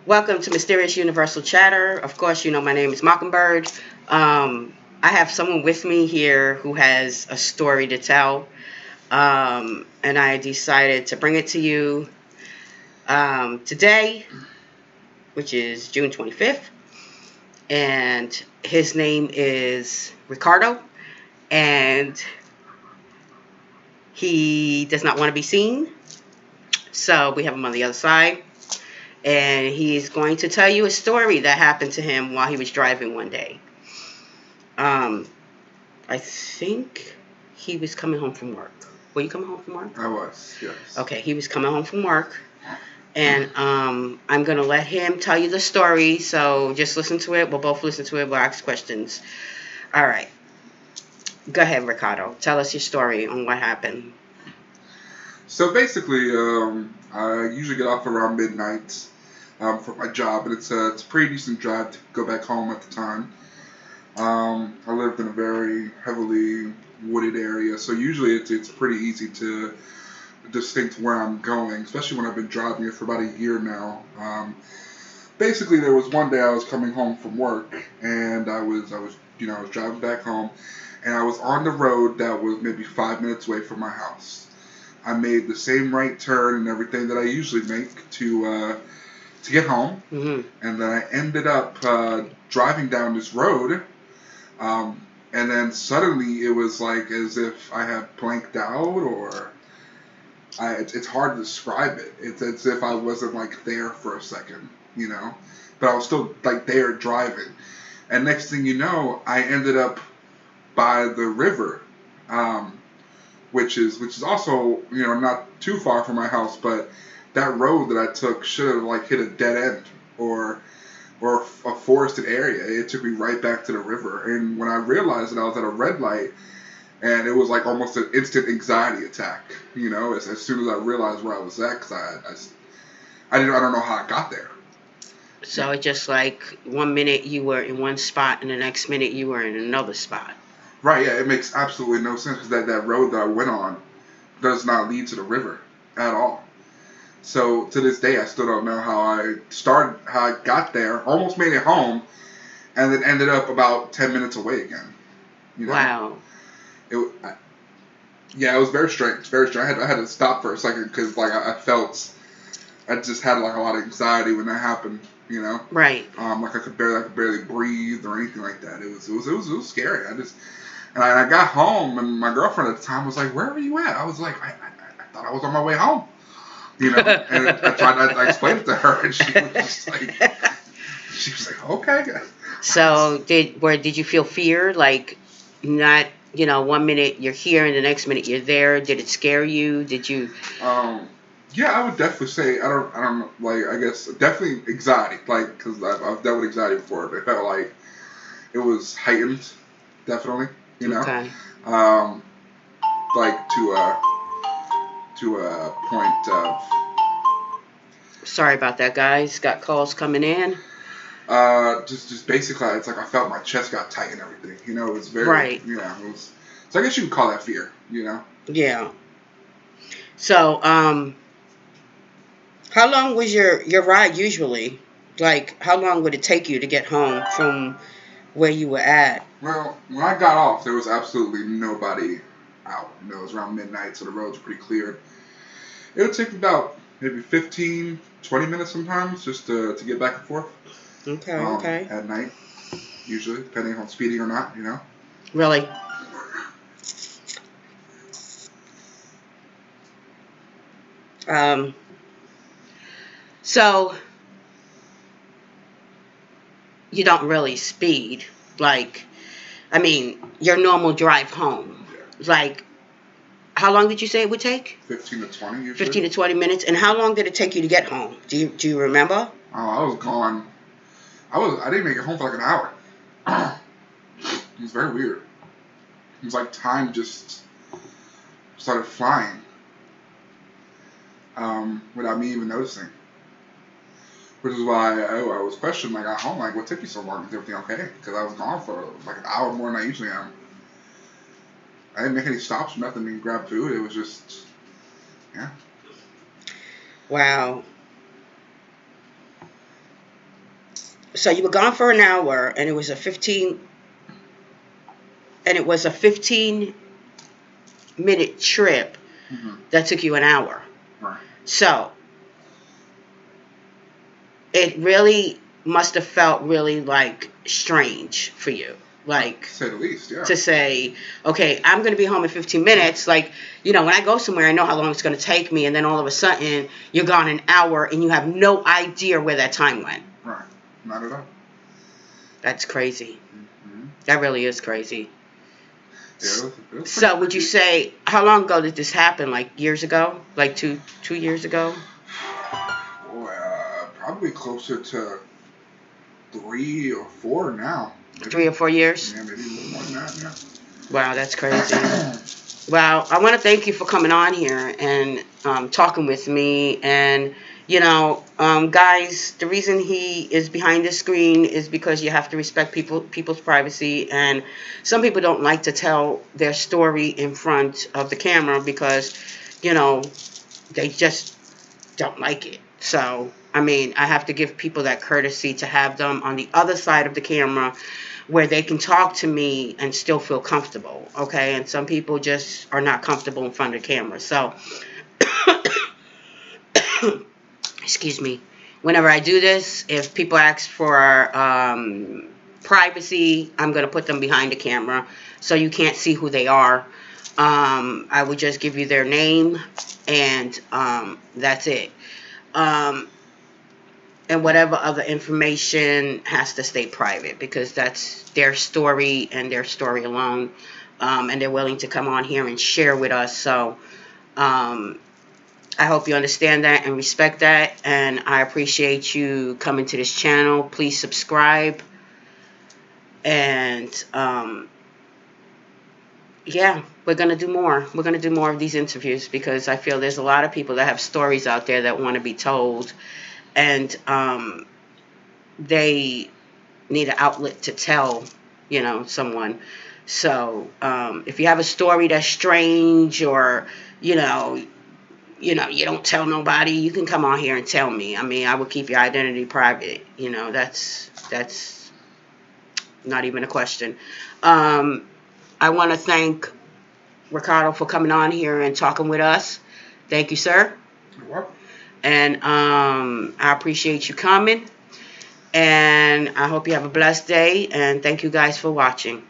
Welcome to Mysterious Universal Chatter. Of course, you know my name is Mockingbird. I have someone with me here who has a story to tell, and I decided to bring it to you today, which is June 25th, and his name is Ricardo, and he does not want to be seen, so we have him on the other side. And he's going to tell you a story that happened to him while he was driving one day. Um, I think he was coming home from work. Were you coming home from work? I was, yes. Okay, he was coming home from work. And I'm going to let him tell you the story. So just listen to it. We'll both listen to it. We'll ask questions. All right. Go ahead, Ricardo. Tell us your story on what happened. So basically, I usually get off around midnight for my job, and it's a pretty decent drive to go back home at the time. I lived in a very heavily wooded area, so usually it's pretty easy to distinct where I'm going, especially when I've been driving it for about a year now. Basically, there was one day I was coming home from work, and I was driving back home, and I was on the road that was maybe 5 minutes away from my house. I made the same right turn and everything that I usually make to get home, Mm-hmm. and then I ended up driving down this road, and then suddenly it was like as if I had blanked out, or it's hard to describe it. It's as if I wasn't like there for a second, but I was still like there driving, and next thing you know, I ended up by the river. Um, which is also not too far from my house, but that road that I took should have like hit a dead end or a forested area. It took me right back to the river, and when I realized that I was at a red light, and it was like almost an instant anxiety attack. As soon as I realized where I was at, because I don't know how I got there. So it's just like 1 minute you were in one spot and the next minute you were in another spot. Right? Yeah, it makes absolutely no sense because that road that I went on does not lead to the river at all. So to this day, I still don't know how I got there, almost made it home, and then ended up about 10 minutes away again. You know, Wow. it, I, yeah, it was very strange, very strange. I had to stop for a second because like I felt I just had like a lot of anxiety when that happened. Right. Like I could barely breathe or anything like that. It was scary. And I got home, and my girlfriend at the time was like, "Where were you at?" I was like, I thought I was on my way home. And I explained it to her, and she was like, okay. So did you feel fear? Like not 1 minute you're here and the next minute you're there. Did it scare you? Did you? Um, yeah, I would definitely say I don't know, like I guess definitely anxiety, like because I've dealt with anxiety before. It felt like it was heightened, definitely. You know, Okay. um, like to a point of Sorry about that, guys. Got calls coming in. just basically it's like I felt my chest got tight and everything. It was very Right. it was. So I guess you could call that fear. Yeah. So how long was your ride usually? Like how long would it take you to get home from where you were at? Well, when I got off, there was absolutely nobody out. It was around midnight, so the roads were pretty cleared. It would take about maybe 15, 20 minutes sometimes just to get back and forth Okay. Okay. at night, usually, depending on speeding or not. Really? Um. So you don't really speed. Like, I mean, your normal drive home. Yeah. Like, how long did you say it would take? 15 to 20 usually. 15 to 20 minutes. And how long did it take you to get home? Do you remember? Oh, I was gone. I didn't make it home for like an hour. It was very weird. It was like time just started flying without me even noticing. Which is why I was questioning, like, at home, like, what took you so long? Is everything okay? Because I was gone for like an hour more than I usually am. I didn't make any stops or nothing to grab food. It was just, yeah. Wow. So you were gone for an hour, and it was a 15-minute trip that took you an hour. Right. So it really must have felt really like strange for you. Like, to say the least, yeah. To say, okay, I'm going to be home in 15 minutes. Like, when I go somewhere, I know how long it's going to take me. And then all of a sudden, you're gone an hour and you have no idea where that time went. Right. Not at all. That's crazy. Mm-hmm. That really is crazy. Yeah, it was So would you say, how long ago did this happen? Like years ago? Like two years ago? Probably closer to 3 or 4 now. Maybe. 3 or 4 years? Yeah, maybe a little more than that, yeah. Wow, that's crazy. Well, I want to thank you for coming on here and talking with me. And, guys, the reason he is behind the screen is because you have to respect people's privacy. And some people don't like to tell their story in front of the camera because, they just don't like it. So, I have to give people that courtesy to have them on the other side of the camera where they can talk to me and still feel comfortable, okay? And some people just are not comfortable in front of the camera. So, excuse me. Whenever I do this, if people ask for privacy, I'm going to put them behind the camera so you can't see who they are. I would just give you their name, and that's it. And whatever other information has to stay private because that's their story and their story alone. And they're willing to come on here and share with us. So I hope you understand that and respect that. And I appreciate you coming to this channel. Please subscribe. And yeah, we're going to do more. We're going to do more of these interviews because I feel there's a lot of people that have stories out there that want to be told. And they need an outlet to tell, someone. So if you have a story that's strange or, you don't tell nobody, you can come on here and tell me. I will keep your identity private. That's not even a question. I want to thank Ricardo for coming on here and talking with us. Thank you, sir. You're welcome. And I appreciate you coming. And I hope you have a blessed day. And thank you guys for watching.